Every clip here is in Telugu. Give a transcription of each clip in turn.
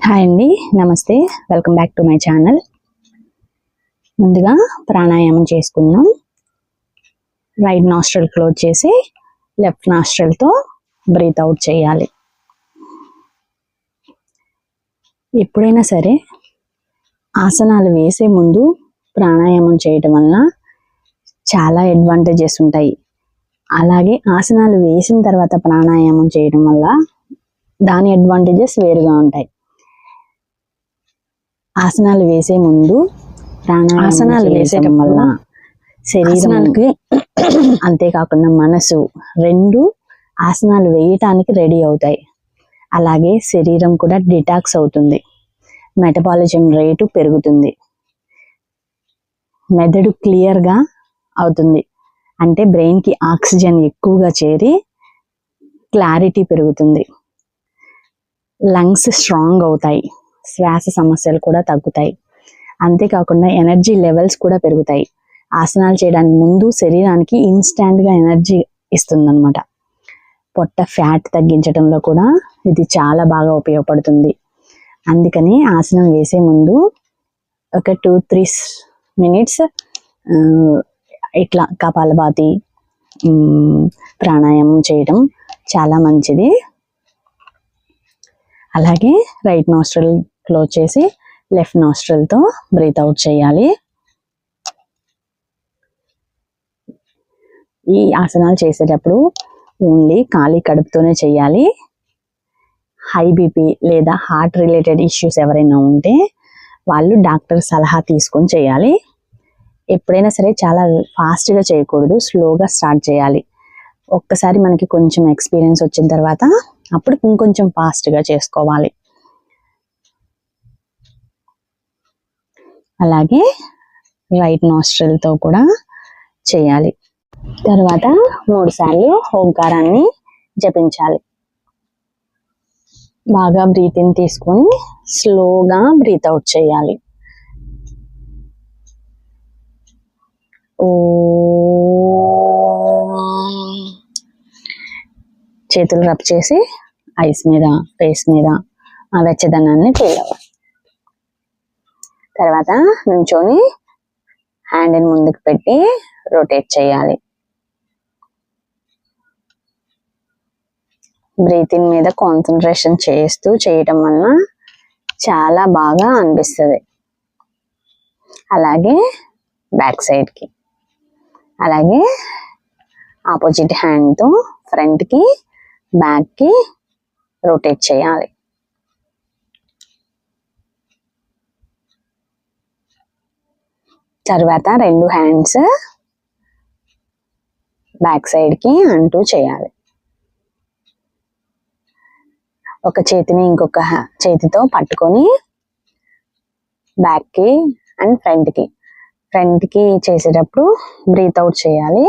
హాయ్ అండి, నమస్తే. Welcome back to my channel. ముందుగా ప్రాణాయామం చేసుకుందాం. రైట్ నాస్ట్రల్ క్లోజ్ చేసి లెఫ్ట్ నాస్ట్రల్తో బ్రీత్ అవుట్ చేయాలి. ఎప్పుడైనా సరే ఆసనాలు వేసే ముందు ప్రాణాయామం చేయటం వలన చాలా అడ్వాంటేజెస్ ఉంటాయి. అలాగే ఆసనాలు వేసిన తర్వాత ప్రాణాయామం చేయడం వల్ల దాని అడ్వాంటేజెస్ వేరుగా ఉంటాయి. ఆసనాలు వేసే ముందు ఆసనాలు వేసేయడం వల్ల శరీరానికి అంతేకాకుండా మనసు రెండు ఆసనాలు వేయటానికి రెడీ అవుతాయి. అలాగే శరీరం కూడా డిటాక్స్ అవుతుంది, మెటబాలిజం రేటు పెరుగుతుంది, మెదడు క్లియర్గా అవుతుంది. అంటే బ్రెయిన్కి ఆక్సిజన్ ఎక్కువగా చేరి క్లారిటీ పెరుగుతుంది, లంగ్స్ స్ట్రాంగ్ అవుతాయి, శ్వాస సమస్యలు కూడా తగ్గుతాయి. అంతేకాకుండా ఎనర్జీ లెవెల్స్ కూడా పెరుగుతాయి. ఆసనాలు చేయడానికి ముందు శరీరానికి ఇన్స్టాంట్గా ఎనర్జీ ఇస్తుందన్నమాట. పొట్ట ఫ్యాట్ తగ్గించడంలో కూడా ఇది చాలా బాగా ఉపయోగపడుతుంది. అందుకని ఆసనం వేసే ముందు ఒక 2-3 మినిట్స్ ఇట్లా కపాలభాతి ప్రాణాయామం చేయడం చాలా మంచిది. అలాగే రైట్ నాస్ట్రల్ క్లోజ్ చేసి లెఫ్ట్ నాస్ట్రల్తో బ్రీత్ అవుట్ చేయాలి. ఈ ఆసనాలు చేసేటప్పుడు ఓన్లీ ఖాళీ కడుపుతోనే చేయాలి. హై బీపీ లేదా హార్ట్ రిలేటెడ్ ఇష్యూస్ ఎవరైనా ఉంటే వాళ్ళు డాక్టర్ సలహా తీసుకొని చేయాలి. ఎప్పుడైనా సరే చాలా ఫాస్ట్గా చేయకూడదు, స్లోగా స్టార్ట్ చేయాలి. ఒక్కసారి మనకి కొంచెం ఎక్స్పీరియన్స్ వచ్చిన తర్వాత అప్పుడు ఇంకొంచెం ఫాస్ట్గా చేసుకోవాలి. అలాగే రైట్ నాస్ట్రల్తో కూడా చేయాలి. తర్వాత 3 సార్లు ఓంకారాన్ని జపించాలి. బాగా బ్రీత్ ఇన్ తీసుకొని స్లోగా బ్రీత్ అవుట్ చేయాలి. చేతులు రబ్ చేసి ఐస్ మీద, ఫేస్ మీద ఆ వెచ్చదనాన్ని ఫీల్ అవ్వాలి. తర్వాత నుంచొని హ్యాండ్ని ముందుకు పెట్టి రొటేట్ చేయాలి. బ్రీతింగ్ మీద కాన్సన్ట్రేషన్ చేస్తూ చేయటం వలన చాలా బాగా అనిపిస్తుంది. అలాగే బ్యాక్ సైడ్కి, అలాగే ఆపోజిట్ హ్యాండ్తో ఫ్రంట్కి బ్యాక్కి రొటేట్ చేయాలి. తర్వాత 2 హ్యాండ్స్ బ్యాక్ సైడ్కి అంటూ చేయాలి. ఒక చేతిని ఇంకొక చేతితో పట్టుకొని బ్యాక్కి అండ్ ఫ్రంట్కి చేసేటప్పుడు బ్రీత్ అవుట్ చేయాలి.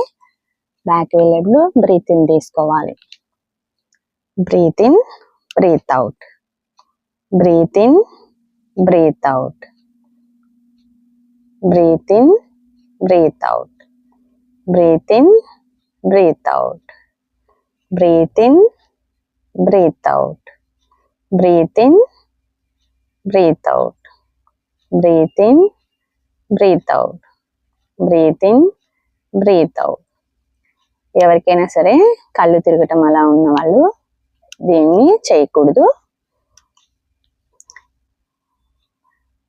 బ్యాక్ వెళ్ళేటప్పుడు బ్రీత్ ఇన్ తీసుకోవాలి. Breathe in, breathe out, breathe in, breathe out, breathe in, breathe out, breathe in, breathe out, breathe in, breathe out, breathe in, breathe out, breathe in, breathe out, breathe in, breathe out. ఎవరికైనా సరే కళ్ళు తిరగటం అలా ఉన్న వాళ్ళు దీన్ని చేయకూడదు.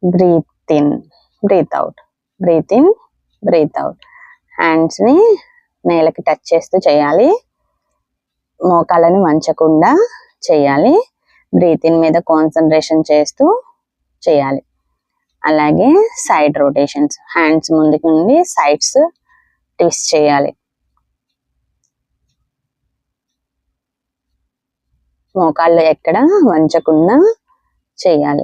Breathe in, breathe out, breathe in, breathe out. హ్యాండ్స్ని నేలకి టచ్ చేస్తూ చేయాలి. మోకాళ్ళని వంచకుండా చేయాలి. బ్రీత్ ఇన్ మీద కాన్సన్ట్రేషన్ చేస్తూ చేయాలి. అలాగే సైడ్ రొటేషన్స్, హ్యాండ్స్ ముందుకు నుండి సైడ్స్ ట్విస్ట్ చేయాలి. మోకాళ్ళు ఎక్కడ వంచకుండా చేయాలి.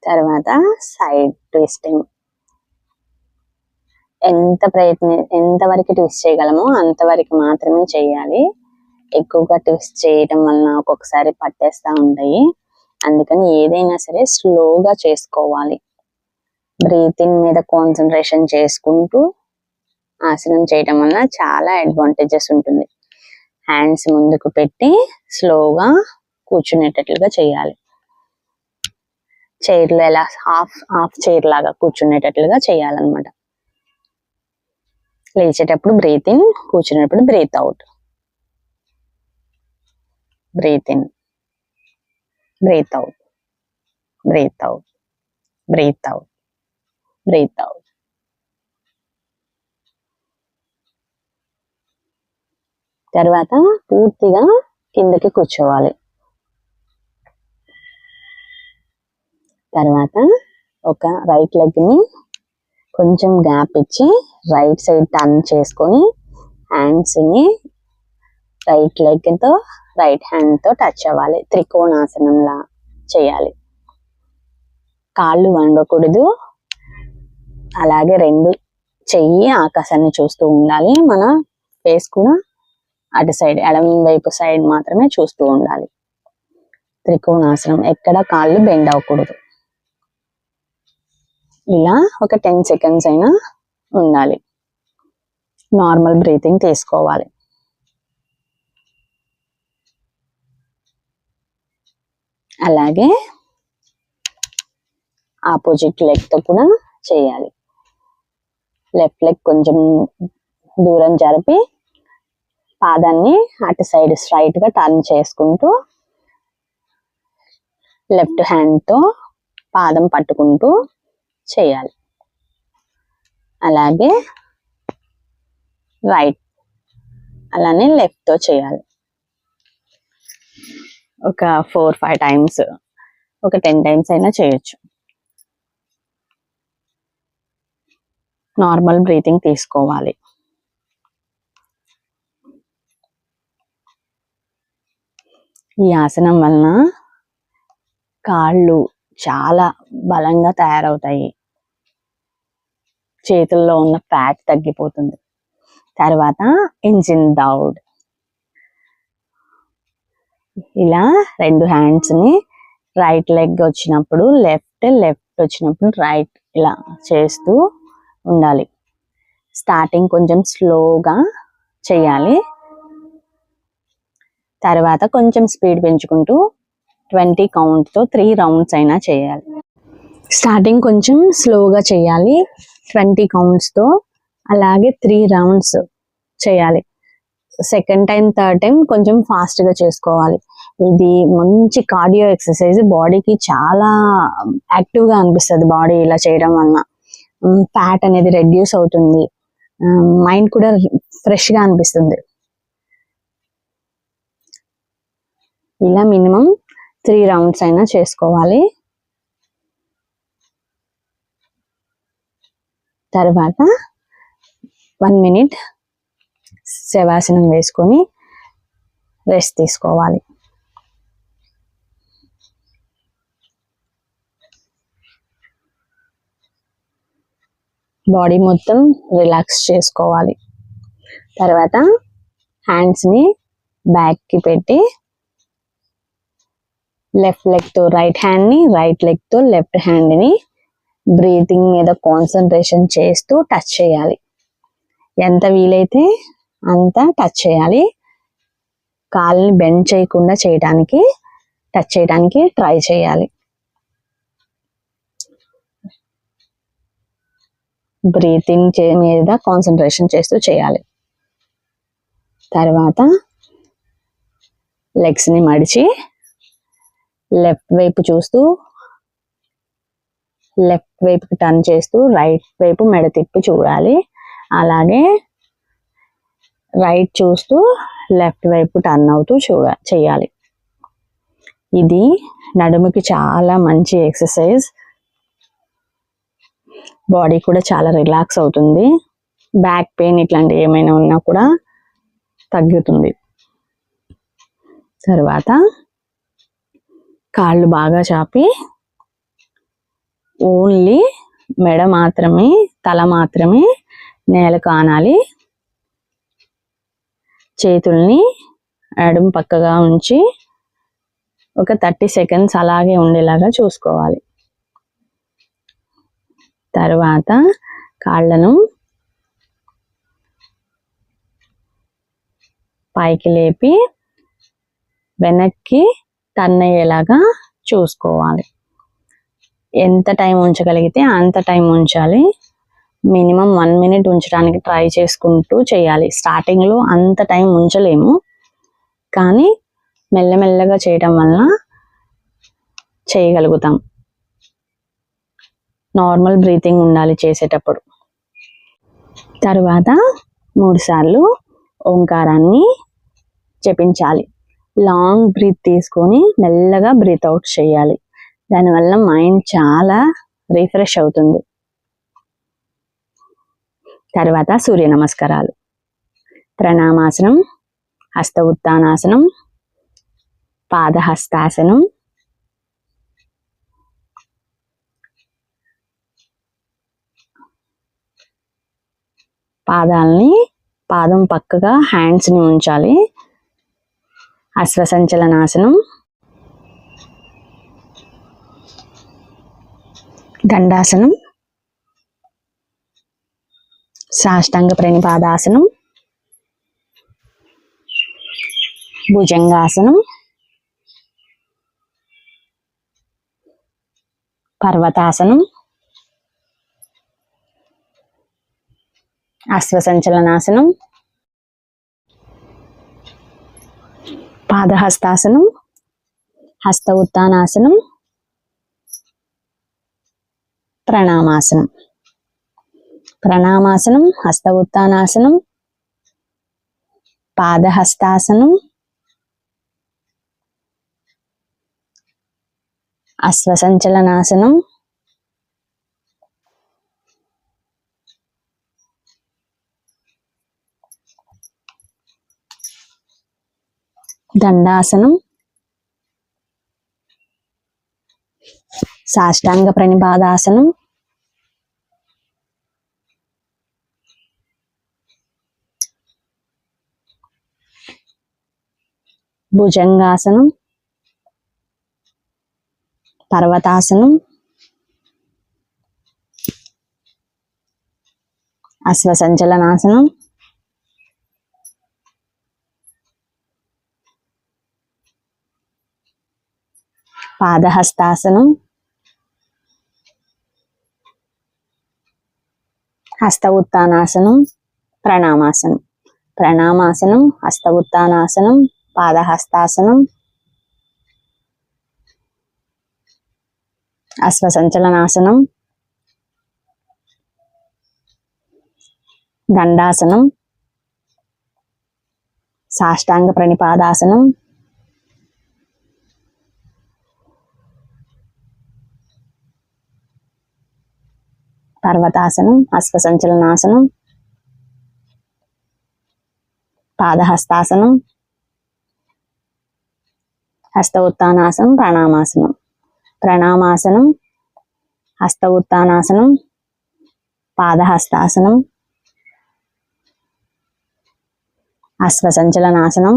తర్వాత సైడ్ ట్విస్టింగ్. ఎంతవరకు ట్విస్ట్ చేయగలమో అంతవరకు మాత్రమే చేయాలి. ఎక్కువగా ట్విస్ట్ చేయటం వలన ఒక్కొక్కసారి పట్టేస్తూ ఉంటాయి. అందుకని ఏదైనా సరే స్లోగా చేసుకోవాలి. బ్రీతింగ్ మీద కాన్సన్ట్రేషన్ చేసుకుంటూ ఆసనం చేయటం వల్ల చాలా అడ్వాంటేజెస్ ఉంటుంది. హ్యాండ్స్ ముందుకు పెట్టి స్లోగా కూర్చునేటట్లుగా చేయాలి. చైర్లో ఎలా హాఫ్ చైర్ లాగా కూర్చునేటట్లుగా చేయాలన్నమాట. లేచేటప్పుడు బ్రీత్ ఇన్, కూర్చునేటప్పుడు breathe out. Breathe in, breathe out, breathe out, breathe out, breathe out. తర్వాత పూర్తిగా కిందకి కూర్చోవాలి. తర్వాత ఒక రైట్ లెగ్ ని కొంచెం గ్యాప్ ఇచ్చి రైట్ సైడ్ టర్న్ చేసుకొని హ్యాండ్స్ ని రైట్ లెగ్ తో రైట్ హ్యాండ్ తో టచ్ అవ్వాలి. త్రికోణాసనంలా చేయాలి. కాళ్ళు వంగకూడదు. అలాగే రెండు చెయ్యి ఆకాశాన్ని చూస్తూ ఉండాలి. మన ఫేస్ కూడా అటు సైడ్ ఎడమ వైపు సైడ్ మాత్రమే చూస్తూ ఉండాలి. త్రికోణాసనం, ఎక్కడ కాళ్ళు బెండ్ అవ్వకూడదు. ఇలా ఒక 10 seconds అయినా ఉండాలి. నార్మల్ బ్రీతింగ్ తీసుకోవాలి. అలాగే ఆపోజిట్ లెగ్ తో కూడా చేయాలి. లెఫ్ట్ లెగ్ కొంచెం దూరం జరిపి పాదాన్ని అటు సైడ్ స్ట్రైట్ గా టర్న్ చేసుకుంటూ లెఫ్ట్ హ్యాండ్ తో పాదం పట్టుకుంటూ చేయాలి. అలాగే రైట్, అలానే లెఫ్ట్ తో చేయాలి. ఒక 4-5 times, ఒక 10 times అయినా చేయొచ్చు. నార్మల్ బ్రీతింగ్ తీసుకోవాలి. ఈ ఆసనం వలన కాళ్ళు చాలా బలంగా తయారవుతాయి. చేతుల్లో ఉన్న ఫ్యాట్ తగ్గిపోతుంది. తర్వాత ఇంజిన్ దౌడ్. ఇలా రెండు హ్యాండ్స్ ని రైట్ లెగ్ వచ్చినప్పుడు లెఫ్ట్, లెఫ్ట్ వచ్చినప్పుడు రైట్, ఇలా చేస్తూ ఉండాలి. స్టార్టింగ్ కొంచెం స్లోగా చేయాలి. తర్వాత కొంచెం స్పీడ్ పెంచుకుంటూ 20 count తో 3 rounds అయినా చేయాలి. స్టార్టింగ్ కొంచెం స్లోగా చేయాలి 20 counts తో. అలాగే 3 rounds చేయాలి. సెకండ్ టైం, థర్డ్ టైం కొంచెం ఫాస్ట్ గా చేసుకోవాలి. ఇది మంచి కార్డియో ఎక్సర్సైజ్. బాడీకి చాలా యాక్టివ్ గా అనిపిస్తుంది. బాడీ ఇలా చేయడం వలన ఫ్యాట్ అనేది రెడ్యూస్ అవుతుంది. మైండ్ కూడా ఫ్రెష్ గా అనిపిస్తుంది. ఇలా మినిమం 3 rounds అయినా చేసుకోవాలి. తర్వాత 1 minute శవాసనం వేసుకొని రెస్ట్ తీసుకోవాలి. బాడీ మొత్తం రిలాక్స్ చేసుకోవాలి. తర్వాత హ్యాండ్స్ ని బ్యాక్ కి పెట్టి లెఫ్ట్ లెగ్ తో రైట్ హ్యాండ్ ని, రైట్ లెగ్ తో లెఫ్ట్ హ్యాండ్ ని బ్రీతింగ్ మీద కాన్సన్ట్రేషన్ చేస్తూ టచ్ చేయాలి. ఎంత వీలైతే అంత టచ్ చేయాలి. కాళ్ళని బెండ్ చేయకుండా టచ్ చేయడానికి ట్రై చేయాలి. బ్రీతింగ్ మీద కాన్సన్ట్రేషన్ చేస్తూ చేయాలి. తర్వాత లెగ్స్ ని మడిచి లెఫ్ట్ వైపు చూస్తూ లెఫ్ట్ వైపుకి టర్న్ చేస్తూ రైట్ వైపు మెడ తిప్పి చూడాలి. అలాగే రైట్ చూస్తూ లెఫ్ట్ వైపు టర్న్ అవుతూ చేయాలి. ఇది నడుముకి చాలా మంచి ఎక్సర్సైజ్. బాడీ కూడా చాలా రిలాక్స్ అవుతుంది. బ్యాక్ పెయిన్ ఇట్లాంటివి ఏమైనా ఉన్నా కూడా తగ్గుతుంది. తర్వాత కాళ్ళు బాగా చాపి ఓన్లీ మెడ మాత్రమే, తల మాత్రమే నేలకు ఆనాలి. చేతుల్ని నడుము పక్కగా ఉంచి ఒక 30 seconds అలాగే ఉండేలాగా చూసుకోవాలి. తర్వాత కాళ్ళను పైకి లేపి వెనక్కి టర్న్ అయ్యేలాగా చూసుకోవాలి. ఎంత టైం ఉంచగలిగితే అంత టైం ఉంచాలి. మినిమం 1 minute ఉంచడానికి ట్రై చేసుకుంటూ చేయాలి. స్టార్టింగ్లో అంత టైం ఉంచలేము, కానీ మెల్లమెల్లగా చేయడం వలన చేయగలుగుతాం. నార్మల్ బ్రీతింగ్ ఉండాలి చేసేటప్పుడు. తర్వాత 3 సార్లు ఓంకారాన్ని జపించాలి. లాంగ్ బ్రీత్ తీసుకొని మెల్లగా బ్రీత్ అవుట్ చేయాలి. దానివల్ల మైండ్ చాలా రిఫ్రెష్ అవుతుంది. తర్వాత సూర్య నమస్కారాలు. ప్రణామాసనం, హస్త ఉత్తానాసనం, పాదహస్తాసనం, పాదం పక్కగా హ్యాండ్స్ని ఉంచాలి. అశ్వసంచలనాసనం, దండాసనం, సాష్టాంగ ప్రణిపాదాసనం, భుజంగాసనం, పర్వతాసనం, అశ్వసంచలనాసనం, పాదహస్తాసనం, హస్త ఉత్తానాసనం, ప్రణామాసనం. ప్రణామాసనం, హస్త ఉత్తానాసనం, పాదహస్తాసనం, అశ్వసంచలనాసనం, దండాసనం, సాష్టాంగ ప్రణిపాదాసనం, భుజంగాసనం, పర్వతాసనం, అశ్వసంచలనాసనం, పాదహస్తాసనం, హస్త ఉత్తానాసనం, ప్రణామాసనం. ప్రణామాసనం, హస్త ఉత్తానాసనం, పాదహస్తాసనం, అశ్వసంచలనాసనం, దండాసనం, సాష్టాంగ ప్రణిపాదాసనం, పర్వతాసనం, అశ్వసంచలనాసనం, పాదహస్తాసనం, హస్త ఉత్తానాసనం, ప్రణామాసనం. ప్రణామాసనం, హస్త ఉత్తానాసనం, పాదహస్తాసనం, అశ్వసంచలనాసనం,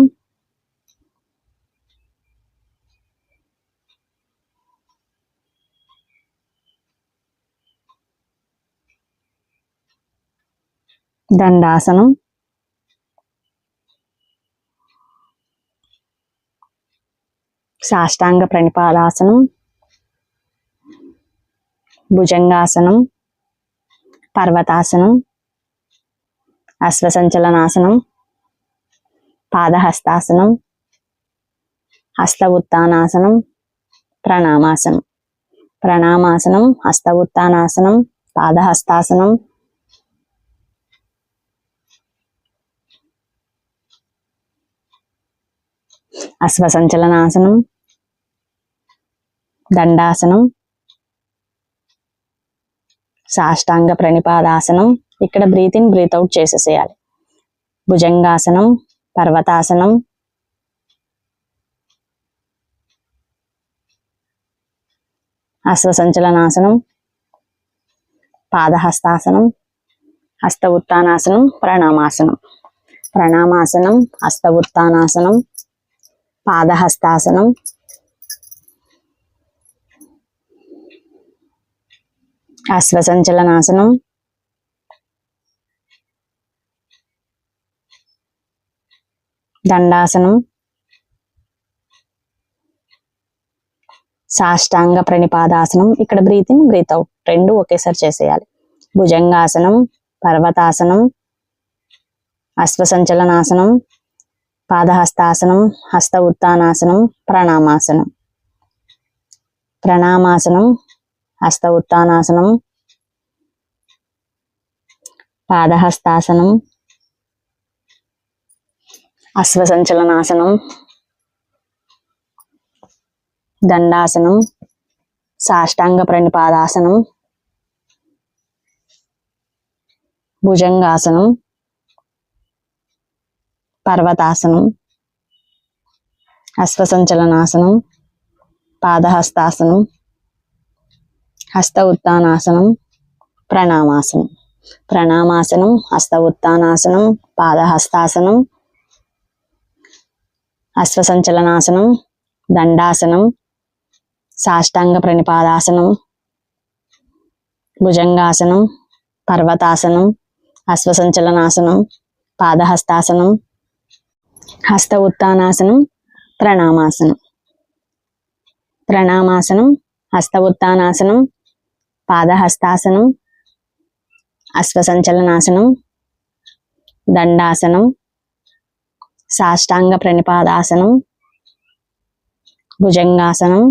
దండాసనం, సాష్టాంగ ప్రణిపాదాసనం, భుజంగాసనం, పర్వతాసనం, అశ్వసంచలనాసనం, పాదహస్తాసనం, హస్త ఉత్తానాసనం, ప్రణామాసనం. ప్రణామాసనం, హస్త ఉత్తానాసనం, పాదహస్తాసనం, అశ్వసంచలనాసనం, దండాసనం, సాష్టాంగ ప్రణిపాదాసనం. ఇక్కడ బ్రీత్ ఇన్ బ్రీత్ అవుట్ చేసేసేయాలి. భుజంగాసనం, పర్వతాసనం, అశ్వసంచలనాసనం, పాదహస్తాసనం, హస్త ఉత్తానాసనం, ప్రణామాసనం. ప్రణామాసనం, హస్త ఉత్తానాసనం, పాదహస్తాసనం, అశ్వసంచలనాసనం, దండాసనం, సాష్టాంగ ప్రణిపాదాసనం. ఇక్కడ బ్రీత్ ఇన్ బ్రీత్ అవుట్ రెండు ఒకేసారి చేసేయాలి. భుజంగాసనం, పర్వతాసనం, అశ్వసంచలనాసనం, పాదహస్తాసనం, హస్త ఉత్తానాసనం, ప్రణామాసనం. ప్రణామాసనం, హస్త ఉత్తానాసనం, పాదహస్తాసనం, అశ్వసంచలనాసనం, దండాసనం, సాష్టాంగ ప్రణిపాదాసనం, భుజంగాసనం, పర్వతాసనం, అశ్వసంచలనాసనం, పాదహస్తాసనం, హస్త ఉత్తానాసనం, ప్రణామాసనం. ప్రణామాసనం, హస్త ఉత్తానాసనం, పాదహస్తాసనం, అశ్వసంచలనాసనం, దండాసనం, సాష్టాంగ ప్రణిపాదాసనం, భుజంగాసనం, పర్వతాసనం, అశ్వసంచలనాసనం, పాదహస్తాసనం, హస్త ఉత్తానాసనం, ప్రణామాసనం. ప్రణామాసనం, హస్త ఉత్తానాసనం, పాదహస్తాసనం, అశ్వసంచలనాసనం, దండాసనం, సాష్టాంగ ప్రణిపాదాసనం, భుజంగాసనం,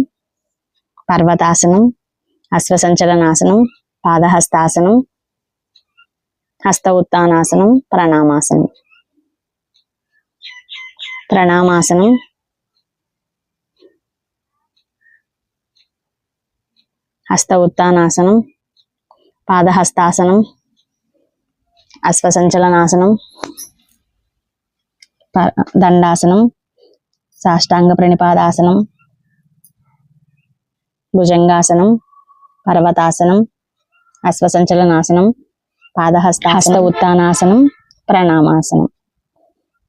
పర్వతాసనం, అశ్వసంచలనాసనం, పాదహస్తాసనం, హస్త ఉత్తానాసనం, ప్రణామాసనం. ప్రణామాసనం, హస్త ఉత్తానాసనం, పాదహస్తాసనం, అశ్వసంచలనాసనం, దండాసనం, సాష్టాంగ ప్రణిపాదాసనం, భుజంగాసనం, పర్వతాసనం, అశ్వసంచలనాసనం, పాదహస్త ఉత్తానాసనం, ప్రణామాసనం.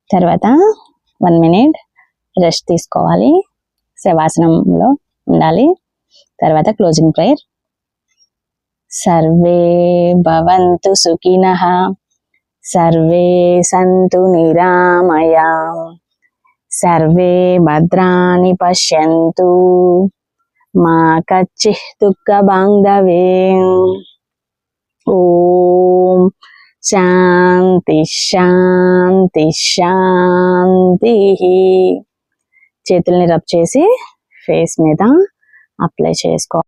తర్వాత 1 minute రెస్ట్ తీసుకోవాలి, శవాసనంలో ఉండాలి. తర్వాత క్లోజింగ్ ప్రేయర్. సర్వే భవంతు సుఖినః, సర్వే సంతు నిరామయాః, సర్వే భద్రాణి పశ్యంతు, మా కచ్చిత్ దుఃఖభాగ్ భవేత్. ఓం శాంతి శాంతి శాంతి. చేతుల్ని రబ్ చేసి ఫేస్ మీద అప్లై చేసుకో.